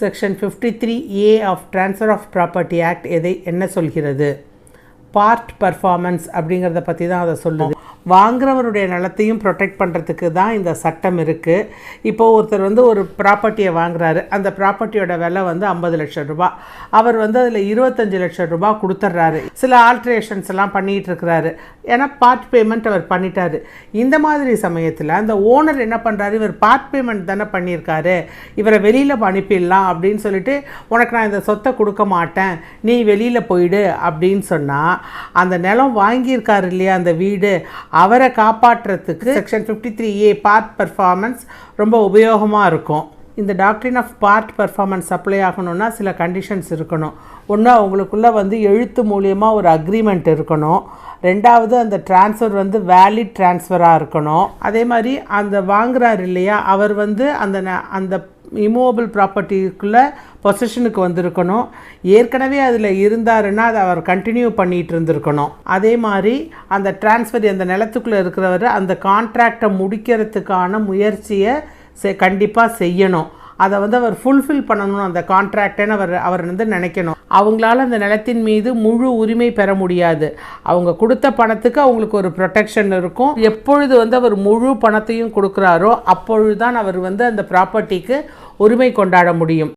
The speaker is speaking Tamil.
Section 53A of transfer of property act என்ன சொல்கிறது? பார்ட் பர்ஃபார்மன்ஸ் அப்படிங்கிறத பற்றி தான் அதை சொல்லுது. வாங்குறவருடைய நிலத்தையும் ப்ரொடெக்ட் பண்ணுறதுக்கு தான் இந்த சட்டம் இருக்குது. இப்போது ஒருத்தர் ஒரு ப்ராப்பர்ட்டியை வாங்குறாரு. அந்த ப்ராப்பர்ட்டியோட விலை 50 லட்சம் ரூபா. அவர் அதில் 25 லட்சம் ரூபா கொடுத்துட்றாரு. சில ஆல்ட்ரேஷன்ஸ் எல்லாம் பண்ணிகிட்டு இருக்கிறாரு. ஏன்னா பார்ட் பேமெண்ட் அவர் பண்ணிட்டாரு. இந்த மாதிரி சமயத்தில் அந்த ஓனர் என்ன பண்ணுறாரு, இவர் பார்ட் பேமெண்ட் தானே பண்ணியிருக்காரு, இவரை வெளியில் அனுப்பிடலாம் அப்படின்னு சொல்லிட்டு, உனக்கு நான் இந்த சொத்தை கொடுக்க மாட்டேன், நீ வெளியில் போயிடு அப்படின்னு சொன்னால், அந்த நிலம் வாங்கியிருக்காரு இல்லையா அந்த வீடு, அவரை காப்பாற்றுறதுக்கு செக்ஷன் 53A பார்ட் பர்ஃபார்மன்ஸ் ரொம்ப உபயோகமாக இருக்கும். இந்த doctrine of part performance apply ஆகணும்னா சில கண்டிஷன்ஸ் இருக்கணும். ஒன்று, அவங்களுக்குள்ளே எழுத்து மூலியமாக ஒரு அக்ரிமெண்ட் இருக்கணும். ரெண்டாவது, அந்த ட்ரான்ஸ்ஃபர் வேலிட் ட்ரான்ஸ்ஃபராக இருக்கணும். அதே மாதிரி அந்த வாங்குறாரு இல்லையா, அவர் அந்த இமூவபிள் ப்ராப்பர்ட்டிக்குள்ளே பொசிஷனுக்கு வந்திருக்கணும். ஏற்கனவே அதில் இருந்தாருன்னா அதை அவர் கண்டினியூ பண்ணிகிட்டு இருந்திருக்கணும். அதே மாதிரி அந்த ட்ரான்ஸ்ஃபர் அந்த நிலத்துக்குள்ளே இருக்கிறவர் அந்த கான்ட்ராக்டை முடிக்கிறதுக்கான முயற்சியை கண்டிப்பாக செய்யணும். அதை அவர் ஃபுல்ஃபில் பண்ணணும் அந்த கான்ட்ராக்டன்னு அவர் நினைக்கணும். அவங்களால அந்த நிலத்தின் மீது முழு உரிமை பெற முடியாது. அவங்க கொடுத்த பணத்துக்கு அவங்களுக்கு ஒரு ப்ரொடெக்ஷன் இருக்கும். எப்பொழுது அவர் முழு பணத்தையும் கொடுக்குறாரோ அப்பொழுது தான் அவர் அந்த ப்ராப்பர்ட்டிக்கு உரிமை கொண்டாட முடியும்.